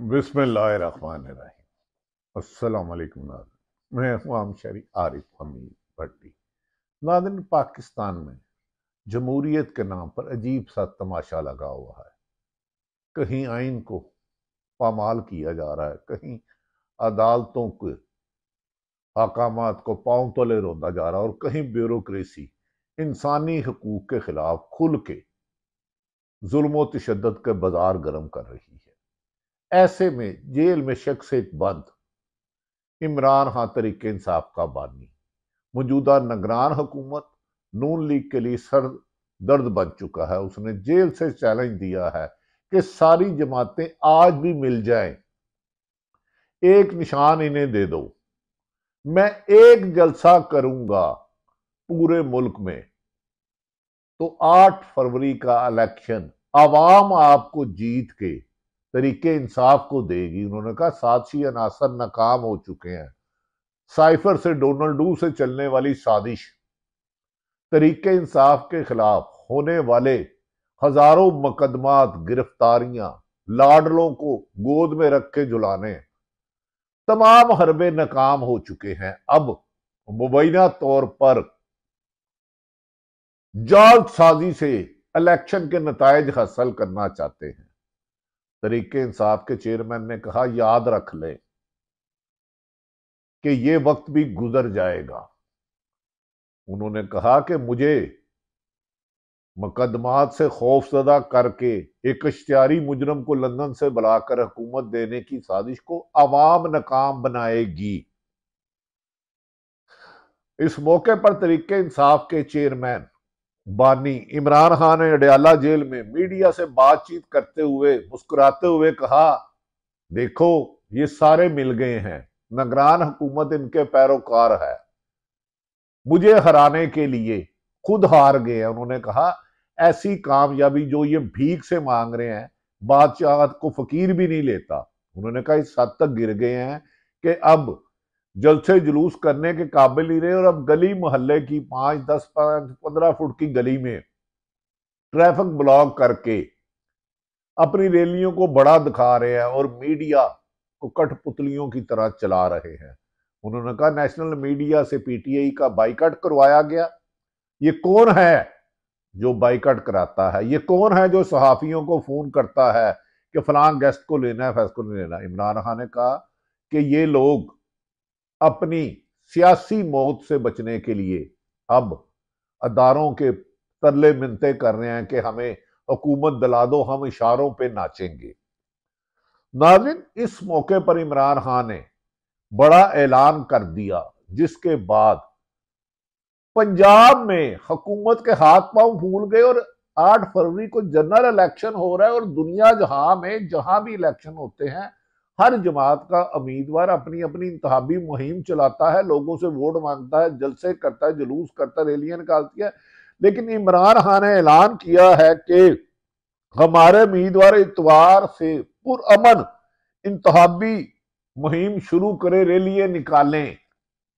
बिस्मिल्लाहिर्रहमानिर्रहीम। अस्सलाम वालेकुम नाज़रीन, मैं हूँ आम शहरी आरिफ हमीद भट्टी। नाज़रीन, पाकिस्तान में जमहूरियत के नाम पर अजीब सा तमाशा लगा हुआ है। कहीं आइन को पामाल किया जा रहा है, कहीं अदालतों के अहकामात को पांव तले रौंदा जा रहा है, और कहीं ब्यूरोक्रेसी इंसानी हकूक के खिलाफ खुल के जुल्म तशद्दुद के बाजार गर्म कर रही है। ऐसे में जेल में शख्स एक बंद इमरान खान तरीके इंसाफ का बानी मौजूदा निगरान हुकूमत नून लीग के लिए सर दर्द बन चुका है। उसने जेल से चैलेंज दिया है कि सारी जमातें आज भी मिल जाएं, एक निशान इन्हें दे दो, मैं एक जलसा करूंगा पूरे मुल्क में, तो 8 फरवरी का इलेक्शन आवाम आपको जीत के तरीके इंसाफ को देगी। उन्होंने कहा साजिशी अनासर नाकाम हो चुके हैं। साइफर से डोनाल्डू से चलने वाली साजिश, तरीके इंसाफ के खिलाफ होने वाले हजारों मुकदमात, गिरफ्तारियां, लाडलों को गोद में रख के झुलाने, तमाम हरबे नाकाम हो चुके हैं। अब मुबैना तौर पर जाल साजी से इलेक्शन के नतायज हासिल करना चाहते हैं। तरीके इंसाफ के चेयरमैन ने कहा, याद रख ले कि ये वक्त भी गुजर जाएगा। उन्होंने कहा कि मुझे मुकदमात से खौफजदा करके एक इश्तिहारी मुजरम को लंदन से बुलाकर हुकूमत देने की साजिश को अवाम नाकाम बनाएगी। इस मौके पर तरीके इंसाफ के चेयरमैन बानी इमरान खान ने अडयाला जेल में मीडिया से बातचीत करते हुए मुस्कुराते हुए कहा, देखो ये सारे मिल गए हैं, निगरान हुकूमत इनके पैरोकार है, मुझे हराने के लिए खुद हार गए हैं। उन्होंने कहा ऐसी कामयाबी जो ये भीख से मांग रहे हैं, बादशाह को फकीर भी नहीं लेता। उन्होंने कहा इस हद तक गिर गए हैं कि अब जलसे जुलूस करने के काबिल नहीं रहे, और अब गली मोहल्ले की 5, 10, 15 फुट की गली में ट्रैफिक ब्लॉक करके अपनी रैलियों को बड़ा दिखा रहे हैं और मीडिया को कठपुतलियों की तरह चला रहे हैं। उन्होंने कहा नेशनल मीडिया से पीटीआई का बाइकआउट करवाया गया। ये कौन है जो बाइकआउट कराता है? ये कौन है जो सहाफियों को फोन करता है कि फलां गेस्ट को लेना है, फैसला नहीं लेना? इमरान खान ने कहा कि ये लोग अपनी सियासी मौत से बचने के लिए अब अदारों के तरले मिन्नतें कर रहे हैं कि हमें हुकूमत दिला दो, हम इशारों पे नाचेंगे। नाज़रीन, इस मौके पर इमरान खान ने बड़ा ऐलान कर दिया, जिसके बाद पंजाब में हुकूमत के हाथ पांव फूल गए और 8 फरवरी को जनरल इलेक्शन हो रहा है। और दुनिया जहां में जहां भी इलेक्शन होते हैं, हर जमात का उम्मीदवार अपनी अपनी इंतखाबी मुहिम चलाता है, लोगों से वोट मांगता है, जलसे करता है, जुलूस करता है, रैलियां निकालती है। लेकिन इमरान खान ने ऐलान किया है कि हमारे उम्मीदवार इतवार से पुरअमन इंतखाबी मुहिम शुरू करें, रैलियां निकालें,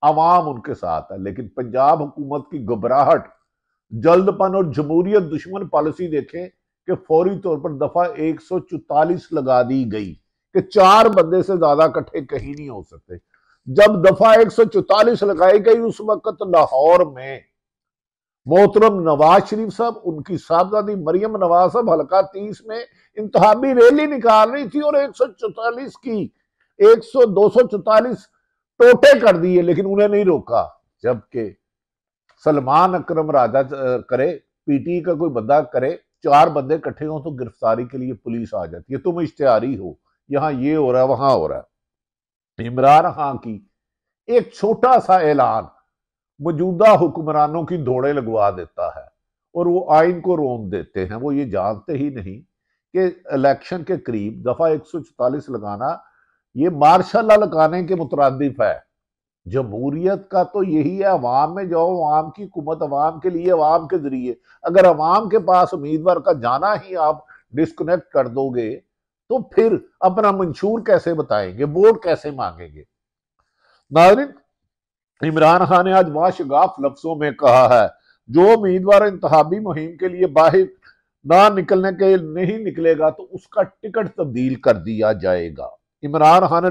आवाम उनके साथ है। लेकिन पंजाब हुकूमत की घबराहट, जल्दपन और जमहूरियत दुश्मन पॉलिसी देखें कि फौरी तौर पर दफा 144 लगा दी गई कि 4 बंदे से ज्यादा इकट्ठे कहीं नहीं हो सकते। जब दफा 144 लगाई गई, उस वक्त लाहौर में मोहतरम नवाज शरीफ साहब, उनकी साहबजादी मरियम नवाज साहब हल्का 30 में इंतखाबी रैली निकाल रही थी और 144 की 244 टोटे कर दिए, लेकिन उन्हें नहीं रोका। जबकि सलमान अकरम राजा करे, पीटी का कोई बंदा करे, 4 बंदे इकट्ठे हो तो गिरफ्तारी के लिए पुलिस आ जाती है। तुम इश्तिहारी हो, यहां ये हो रहा है, वहां हो रहा है। इमरान खान की एक छोटा सा ऐलान मौजूदा हुक्मरानों की दौड़े लगवा देता है और वो आइन को रोन देते हैं। वो ये जानते ही नहीं कि इलेक्शन के करीब दफा 144 लगाना ये मार्शल लॉ लगाने के मुतरादिफ है। जमहूरियत का तो यही है, अवाम में जाओ, अवाम की हुकूमत अवाम के लिए, अवाम के जरिए। अगर अवाम के पास उम्मीदवार का जाना ही आप डिस्कनेक्ट कर दोगे तो फिर अपना मंशूर कैसे बताएंगे, वोट कैसे मांगेंगे? नाज़रीन, इमरान खान ने आज वाशगाफ लफ्जों में कहा है, जो उम्मीदवार इंतखाबी मुहिम के लिए बाहर ना निकलने के नहीं निकलेगा तो उसका टिकट तब्दील कर दिया जाएगा। इमरान खान ने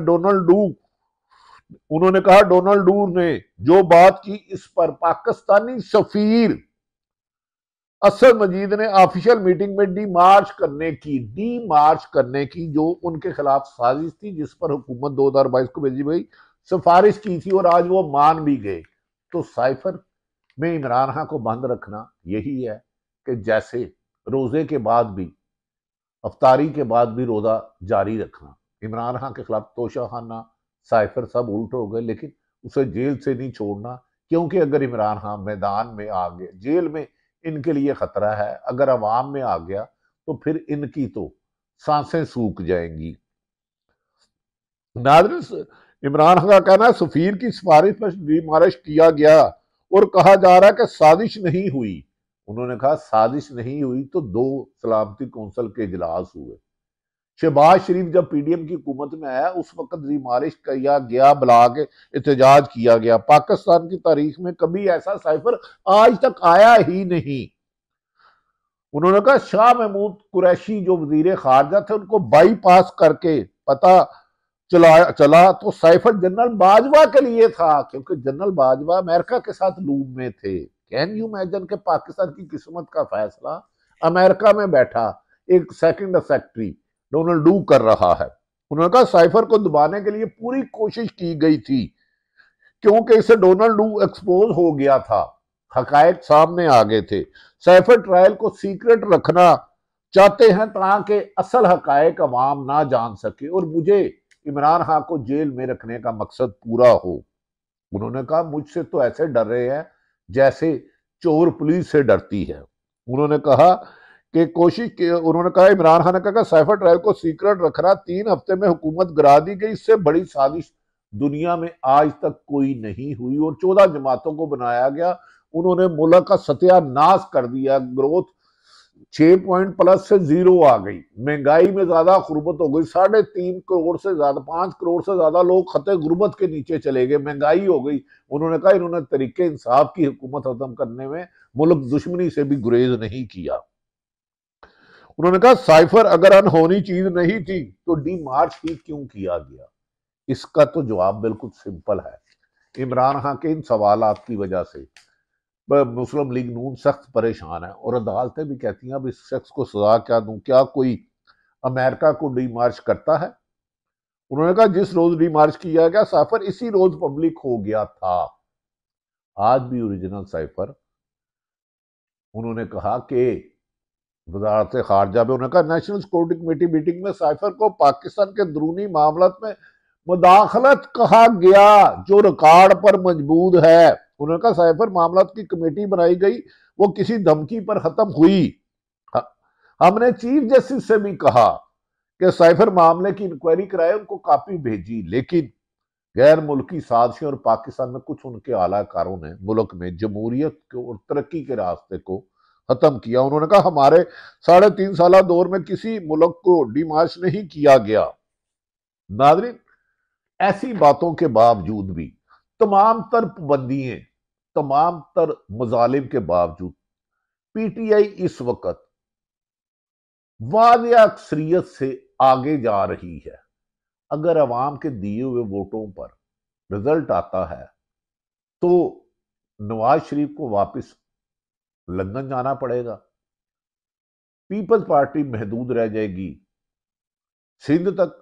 उन्होंने कहा डोनाल्ड डू ने जो बात की इस पर पाकिस्तानी सफीर असद मजीद ने ऑफिशियल मीटिंग में डी मार्च करने की जो उनके खिलाफ साजिश थी, जिस पर हुकूमत 2022 को भेजी गई सिफारिश की थी और आज वो मान भी गए। तो साइफर में इमरान खान को बंद रखना यही है कि जैसे रोजे के बाद भी, अफ्तारी के बाद भी रोजा जारी रखना। इमरान खान के खिलाफ तोशाखाना, साइफर सब उल्ट हो गए, लेकिन उसे जेल से नहीं छोड़ना, क्योंकि अगर इमरान खान मैदान में आ गए, जेल में इनके लिए खतरा है, अगर अवाम में आ गया तो फिर इनकी तो सांसें सूख जाएंगी। नाज़रीन, इमरान खान का कहना है सफीर की सिफारिश पर डिमालिश किया गया और कहा जा रहा है कि साजिश नहीं हुई। उन्होंने कहा साजिश नहीं हुई तो 2 सलामती कौंसिल के इजलास हुए। शहबाज शरीफ जब पीडीएम की हुकूमत में आया उस वक्त डिमालिश किया गया, बुला के एहतजाज किया गया। पाकिस्तान की तारीख में कभी ऐसा साइफर आज तक आया ही नहीं। उन्होंने कहा शाह महमूद कुरैशी जो वजीर खारजा थे उनको बाईपास करके पता चला तो साइफर जनरल बाजवा के लिए था, क्योंकि जनरल बाजवा अमेरिका के साथ लूप में थे। कैन यू इमेजिन के पाकिस्तान की किस्मत का फैसला अमेरिका में बैठा एक सेकंड सेक्रेटरी डोनाल्ड डू कर रहा है। उन्होंने कहा साइफर को दबाने के लिए पूरी कोशिश की गई थी, क्योंकि इसे डोनाल्ड डू एक्सपोज हो गया था, हकायक सामने आ गए थे। साइफर ट्रायल को सीक्रेट रखना चाहते हैं ताकि असल हकायक अवाम ना जान सके और मुझे इमरान खान को जेल में रखने का मकसद पूरा हो। उन्होंने कहा मुझसे तो ऐसे डर रहे हैं जैसे चोर पुलिस से डरती है। उन्होंने कहा उन्होंने कहा इमरान खान ने कहा साइफर ट्रायल को सीक्रेट रखना 3 हफ्ते में हुकूमत गिरा दी गई, इससे बड़ी साजिश दुनिया में आज तक कोई नहीं हुई और 14 जमातों को बनाया गया। उन्होंने मुल्क का सत्यानाश कर दिया। ग्रोथ 6 पॉइंट प्लस से 0 आ गई, महंगाई में ज्यादा गुर्बत हो गई, 3.5 करोड़ से ज्यादा 5 करोड़ से ज्यादा लोग खतरे गुर्बत के नीचे चले गए, महंगाई हो गई। उन्होंने कहा इन्होंने तरीके इंसाफ की हुकूमत खत्म करने में मुल्क दुश्मनी से भी गुरेज नहीं किया। उन्होंने कहा साइफर अगर अनहोनी चीज नहीं थी तो डी मार्च ही क्यों किया गया। इसका तो जवाब बिल्कुल सिंपल है। इमरान खान के इन सवालात की वजह से मुस्लिम लीग नून सख्त परेशान है और अदालतें भी कहती हैं अब इस शख्स को सजा क्या दूं, क्या कोई अमेरिका को डी मार्च करता है। उन्होंने कहा जिस रोज डी मार्च किया गया साइफर इसी रोज पब्लिक हो गया था। आज भी ओरिजिनल साइफर, उन्होंने कहा कि वजारत खारजा में, उन्होंने कहा नेशनल सिक्योरिटी कमेटी मीटिंग में साइफर को पाकिस्तान के अंदरूनी मामलात में मुदाखलत कहा गया जो रिकॉर्ड पर मजबूत है। उन्होंने कहा साइफर मामलात की कमेटी बनाई गई, वो किसी धमकी पर खत्म हुई। हमने चीफ जस्टिस से भी कहा कि साइफर मामले की इंक्वायरी कराए, उनको कॉपी भेजी, लेकिन गैर मुल्की साजिशें और पाकिस्तान में कुछ उनके आलाकारों ने मुल्क में जमहूरियत और तरक्की के रास्ते को खत्म किया। उन्होंने कहा हमारे 3.5 साल दौर में किसी मुल्क को डिमार्च नहीं किया गया। नाज़रीन, ऐसी बातों के बावजूद भी, तमाम तर पाबंदियां, तमाम तर मजालिम के बावजूद पीटीआई इस वक्त वादिया अक्सरियत से आगे जा रही है। अगर अवाम के दिए हुए वोटों पर रिजल्ट आता है तो नवाज शरीफ को वापस लंदन जाना पड़ेगा, पीपल्स पार्टी महदूद रह जाएगी सिंध तक,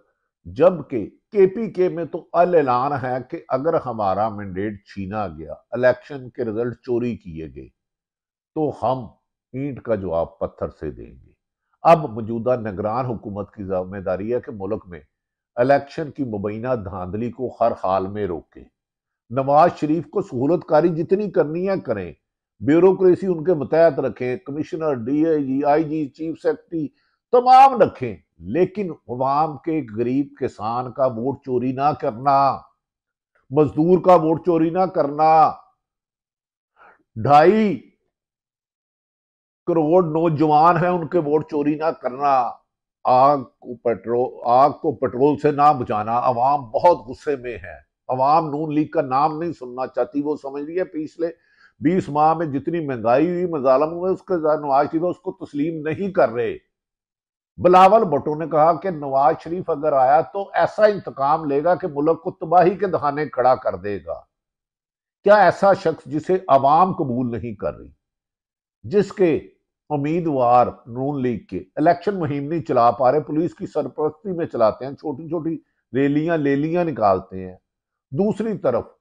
जबकि केपीके में तो ऐलान है कि अगर हमारा मैंडेट छीना गया, इलेक्शन के रिजल्ट चोरी किए गए, तो हम ईंट का जवाब पत्थर से देंगे। अब मौजूदा निगरान हुकूमत की जिम्मेदारी है कि मुल्क में इलेक्शन की मुबैना धांधली को हर हाल में रोके। नवाज शरीफ को सहूलतकारी जितनी करनी है करें, ब्यूरोक्रेसी उनके मतहत रखें, commissioner, DIG, IG, chief secretary तमाम रखें, लेकिन अवाम के गरीब किसान का वोट चोरी ना करना, मजदूर का वोट चोरी ना करना। 2.5 करोड़ नौजवान हैं, उनके वोट चोरी ना करना। आग को पेट्रोल से ना बुझाना। अवाम बहुत गुस्से में है, अवाम नून लीग का नाम नहीं सुनना चाहती। वो समझ रही है पिछले 20 माह में जितनी महंगाई हुई, मजालम हुए, उसके नवाज शरीफ उसको तस्लीम नहीं कर रहे। बिलावल भुट्टो ने कहा कि नवाज शरीफ अगर आया तो ऐसा इंतकाम लेगा कि मुल्क को तबाही के दहाने खड़ा कर देगा। क्या ऐसा शख्स जिसे आवाम कबूल नहीं कर रही, जिसके उम्मीदवार नून लीग के इलेक्शन मुहिम नहीं चला पा रहे, पुलिस की सरपरस्ती में चलाते हैं, छोटी छोटी रैलियां लेलियां निकालते हैं। दूसरी तरफ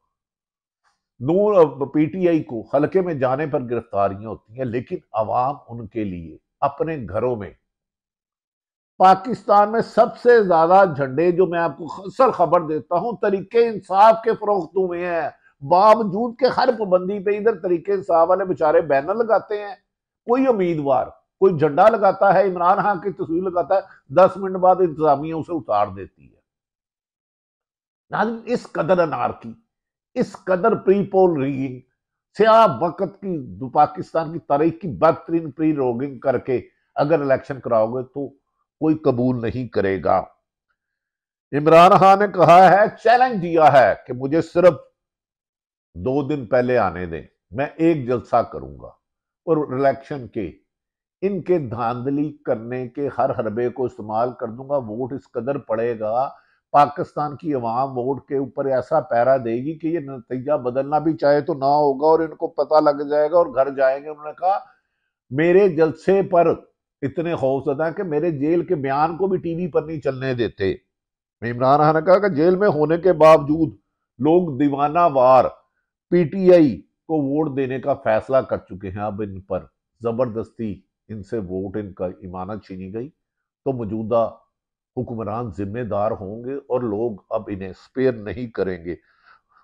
नून पीटीआई को हल्के में जाने पर गिरफ्तारियां होती हैं, लेकिन अवाम उनके लिए अपने घरों में, पाकिस्तान में सबसे ज्यादा झंडे जो मैं आपको अक्सर खबर देता हूं तरीके इंसाफ के फरोख्त हुए हैं, बावजूद के हर पाबंदी पे इधर तरीके इंसाफ वाले बेचारे बैनर लगाते हैं। कोई उम्मीदवार कोई झंडा लगाता है, इमरान खान की तस्वीर लगाता है, 10 मिनट बाद इंतजामिया उसे उतार देती है। इस कदर अनारकी, इस कदर प्री पोल रिगिंग, स्याह वक्त की पाकिस्तान की तारीख की बदतरीन प्री रोगिंग करके अगर इलेक्शन कराओगे तो कोई कबूल नहीं करेगा। इमरान खान ने कहा है, चैलेंज दिया है कि मुझे सिर्फ 2 दिन पहले आने दें, मैं एक जलसा करूंगा और इलेक्शन के इनके धांधली करने के हर हरबे को इस्तेमाल कर दूंगा। वोट इस कदर पड़ेगा, पाकिस्तान की अवाम वोट के ऊपर ऐसा पैरा देगी कि ये नतीजा बदलना भी चाहे तो ना होगा और इनको पता लग जाएगा और घर जाएंगे। उन्होंने कहा मेरे जलसे पर इतने खौफजदा है कि मेरे जेल के बयान को भी टीवी पर नहीं चलने देते। इमरान खान ने कहा कि जेल में होने के बावजूद लोग दीवाना वार पीटीआई को वोट देने का फैसला कर चुके हैं। अब इन पर जबरदस्ती इनसे वोट, इनका इमानत छीनी गई तो मौजूदा हुक्मरान जिम्मेदार होंगे और लोग अब इन्हें स्पेयर नहीं करेंगे।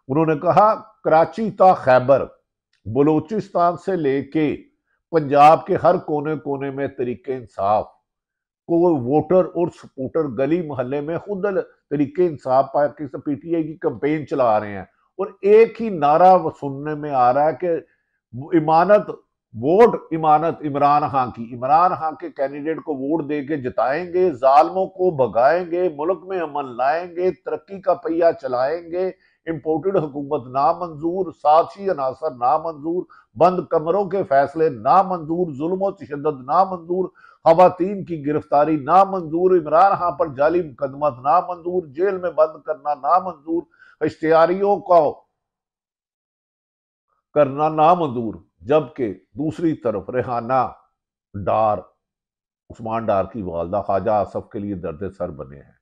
उन्होंने कहा कराची ता खैबर, बलूचिस्तान से लेके पंजाब के हर कोने कोने में तरीके इंसाफ को वोटर और सपोर्टर गली मोहल्ले में खुद तरीके इंसाफ पाकिस्तान पीटीआई की कैंपेन चला रहे हैं और एक ही नारा सुनने में आ रहा है कि इमानत, वोट इमानत इमरान खान की, इमरान खान के कैंडिडेट को वोट देके जिताएंगे, जालमों को भगाएंगे, मुल्क में अमन लाएंगे, तरक्की का पहिया चलाएंगे, इंपोर्टेड हुकूमत नामंजूर, साथी अनासर नामंजूर, बंद कमरों के फैसले नामंजूर, जुल्म तशद्दुद नामंजूर, खवातीन की गिरफ्तारी नामंजूर, इमरान खान पर जाली मुकदमत नामंजूर, जेल में बंद करना नामंजूर, इश्तिहारियों को करना नामंजूर। जबकि दूसरी तरफ रेहाना डार, उस्मान डार की वालदा ख्वाजा आसफ के लिए दर्द सर बने हैं।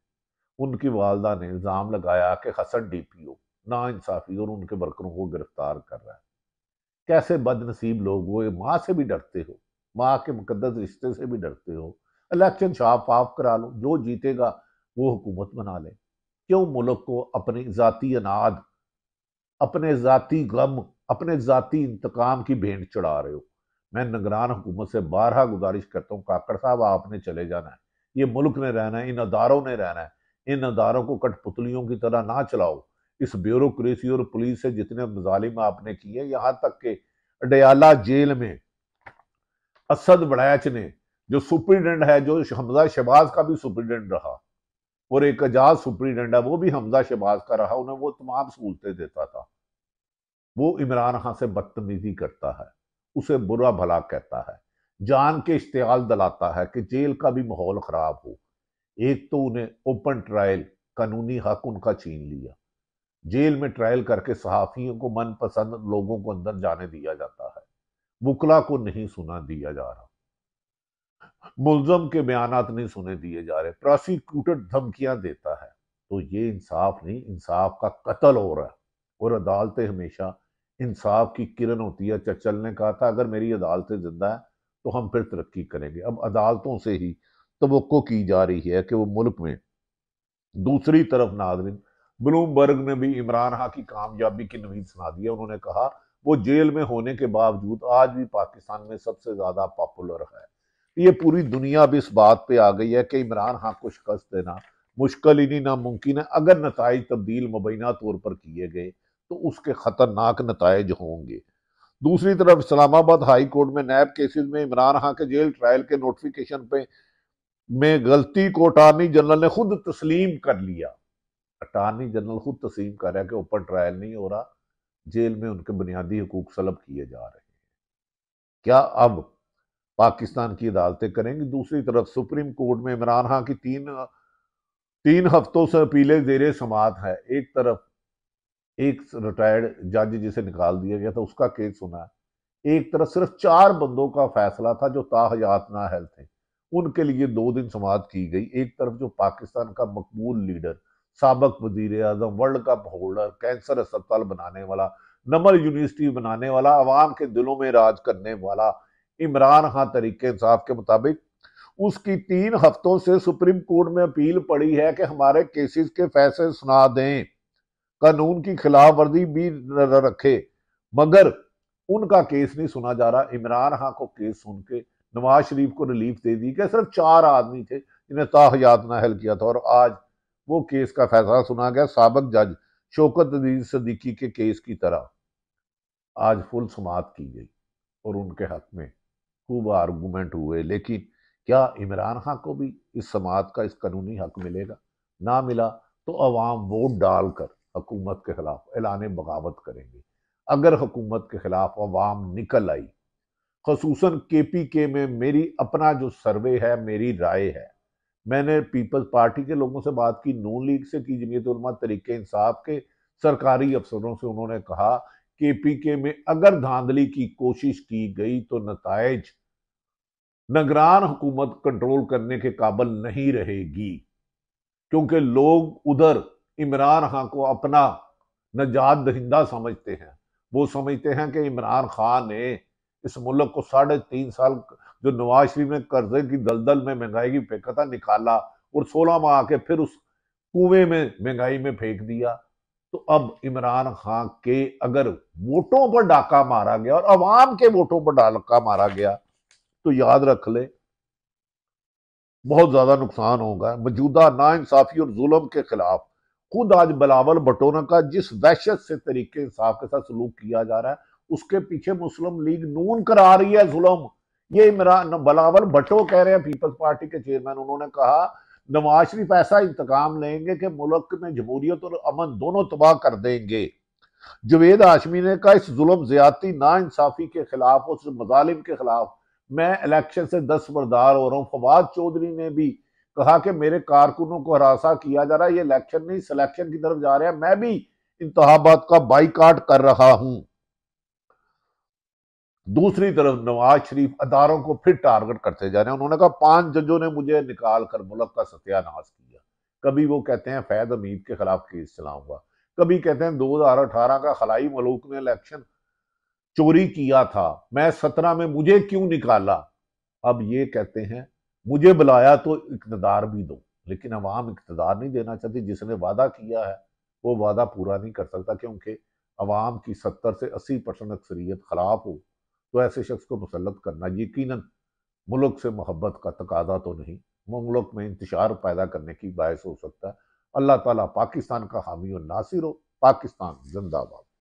उनकी वालदा ने इल्जाम लगाया कि हसन डीपीओ ना इंसाफी और उनके वर्करों को गिरफ्तार कर रहा है। कैसे बदनसीब लोग हो, माँ से भी डरते हो, माँ के मुकद्दस रिश्ते से भी डरते हो। इलेक्शन शाफाफ करा लो, जो जीतेगा वो हुकूमत बना ले। क्यों मुल्क को अपनी जाती अनाद, अपने जाती गम, अपने जाती इंतकाम की भेंट चढ़ा रहे हो? मैं निगरान हुकूमत से बारहा गुजारिश करता हूँ, काकड़ साहब आपने चले जाना है, ये मुल्क ने रहना है, इन अदारों ने रहना है, इन अदारों को कठपुतलियों की तरह ना चलाओ। इस ब्यूरोक्रेसी और पुलिस से जितने मजालिम आपने किए, यहां तक के अडयाला जेल में असद बड़ैच ने, जो सुप्रीडेंट है, जो हमजा शहबाज का भी सुप्रीडेंट रहा और एक एजाज सुप्रीडेंट है वो भी हमजा शहबाज का रहा, उन्हें वो तमाम सहूलतें देता था, वो इमरान खान से बदतमीजी करता है, उसे बुरा भला कहता है, जान के इश्तियाल दिलाता है कि जेल का भी माहौल खराब हो। एक तो उन्हें ओपन ट्रायल कानूनी हक उनका छीन लिया, जेल में ट्रायल करके सहाफियों को मनपसंद लोगों को अंदर जाने दिया जाता है, वुकला को नहीं सुना दिया जा रहा, मुलजम के बयानात नहीं सुने दिए जा रहे, प्रोसिक्यूटर धमकियां देता है। तो ये इंसाफ नहीं, इंसाफ का कत्ल हो रहा है। और अदालतें हमेशा इंसाफ की किरण होती है। चर्चिल ने कहा था अगर मेरी अदालतें जिंदा है तो हम फिर तरक्की करेंगे। अब अदालतों से ही तवक्को की जा रही है कि वो मुल्क में, दूसरी तरफ नाज़रीन, ब्लूमबर्ग ने भी इमरान खान की कामयाबी की नवीद सुना दी है। उन्होंने कहा वो जेल में होने के बावजूद आज भी पाकिस्तान में सबसे ज्यादा पॉपुलर है। ये पूरी दुनिया अब इस बात पे आ गई है कि इमरान खान को शिकस्त देना मुश्किल ही नहीं नामुमकिन है। अगर नताइज तब्दील मुबैना तौर पर किए गए तो उसके खतरनाक नताइज होंगे। दूसरी तरफ इस्लामाबाद हाई कोर्ट में नैब केसेस में इमरान खान के जेल ट्रायल के नोटिफिकेशन पे में गलती को अटार्नी जनरल ने खुद तस्लीम कर लिया। अटार्नी जनरल खुद तस्लीम कर रहा है कि ओपन ट्रायल नहीं हो रहा, जेल में उनके बुनियादी हकूक सलब किए जा रहे हैं। क्या अब पाकिस्तान की अदालतें करेंगी। दूसरी तरफ सुप्रीम कोर्ट में इमरान खान की तीन तीन हफ्तों से अपीलें जेर समात है। एक तरफ एक रिटायर्ड जज जिसे निकाल दिया गया था उसका केस सुना है, एक तरफ सिर्फ 4 बंदों का फैसला था जो ताहयात नाअहल थे, उनके लिए 2 दिन समाअत की गई। एक तरफ जो पाकिस्तान का मकबूल लीडर, साबक वजीर आजम, वर्ल्ड कप होल्डर, कैंसर अस्पताल बनाने वाला, नमल यूनिवर्सिटी बनाने वाला, अवाम के दिलों में राज करने वाला इमरान खान तरीके इंसाफ के मुताबिक उसकी 3 हफ्तों से सुप्रीम कोर्ट में अपील पड़ी है कि हमारे केसेस के फैसले सुना दें, कानून की खिलाफ वर्जी भी रखे, मगर उनका केस नहीं सुना जा रहा। इमरान खान को केस सुन के नवाज शरीफ को रिलीफ दे दी कि सिर्फ 4 आदमी थे जिन्हें ताहयात नाअहल किया था, और आज वो केस का फैसला सुना गया। साबिक जज शौकत अजीज सदीकी के केस की तरह आज फुल समाअत की गई और उनके हक में खूब आर्गूमेंट हुए, लेकिन क्या इमरान खान को भी इस समाअत का इस कानूनी हक मिलेगा? ना मिला तो अवाम वोट डालकर हुकूमत के खिलाफ ऐलान बगावत करेंगे। अगर हुकूमत के खिलाफ अवाम निकल आई, खसूसन KPK में मेरी अपना जो सर्वे है, मेरी राय है, मैंने पीपल्स पार्टी के लोगों से बात की, नून लीग से की, जमीयत उलमा तरीके इंसाफ के सरकारी अफसरों से, उन्होंने कहा KPK में अगर धांधली की कोशिश की गई तो नताइज निगरान हुकूमत कंट्रोल करने के काबिल नहीं रहेगी, क्योंकि लोग उधर इमरान खान को अपना नजात दहिंदा समझते हैं। वो समझते हैं कि इमरान खान ने इस मुल्क को 3.5 साल जो नवाज शरीफ ने कर्जे की दलदल में महंगाई की फेंका था निकाला, और 16 माह आके फिर उस कुएं में महंगाई में फेंक दिया। तो अब इमरान खान के अगर वोटों पर डाका मारा गया और अवाम के वोटों पर डाका मारा गया तो याद रख ले बहुत ज्यादा नुकसान होगा। मौजूदा नाइंसाफी और जुल्म के खिलाफ खुद आज बिलावल भुट्टो का जिस वहशत से तरीके इंसाफ के साथ सलूक किया जा रहा है, उसके पीछे मुस्लिम लीग नून करा रही है जुल्म। ये इमरान बिलावल भुट्टो कह रहे हैं, पीपल्स पार्टी के चेयरमैन, उन्होंने कहा नवाज शरीफ ऐसा इंतकाम लेंगे कि मुल्क में जमहूरियत और अमन दोनों तबाह कर देंगे। जवेद हाशमी ने कहा इस जुल्म ज्यादती नाइंसाफी के खिलाफ, उस मजालिम के खिलाफ मैं इलेक्शन से दस्तबरदार हो रहा हूं। फवाद चौधरी ने भी कहा कि मेरे कारकुनों को हरासा किया जा रहा है, ये इलेक्शन नहीं सिलेक्शन की तरफ जा रहे हैं, मैं भी इंतखाबात का बाइकाट कर रहा हूं। दूसरी तरफ नवाज शरीफ अदारों को फिर टारगेट करते जा रहे हैं। उन्होंने कहा 5 जजों ने मुझे निकाल कर मुल्क का सत्यानाश किया। कभी वो कहते हैं फैद हमीद के खिलाफ केस चलाऊंगा, कभी कहते हैं 2018 का खलाई मलूक ने इलेक्शन चोरी किया था, मैं 17 में मुझे क्यों निकाला। अब ये कहते हैं मुझे बुलाया तो इक्तदार भी दो, लेकिन अवाम इक्तदार नहीं देना चाहती। जिसने वादा किया है वो वादा पूरा नहीं कर सकता, क्योंकि अवाम की 70 से 80% अक्सरियत खिलाफ हो तो ऐसे शख्स को मुसल्लत करना यकीनन मुल्क से मोहब्बत का तकाजा तो नहीं, मुल्क में इंतशार पैदा करने की बायस हो सकता है। अल्लाह ताला पाकिस्तान का हामी और नासिर हो। पाकिस्तान जिंदाबाद।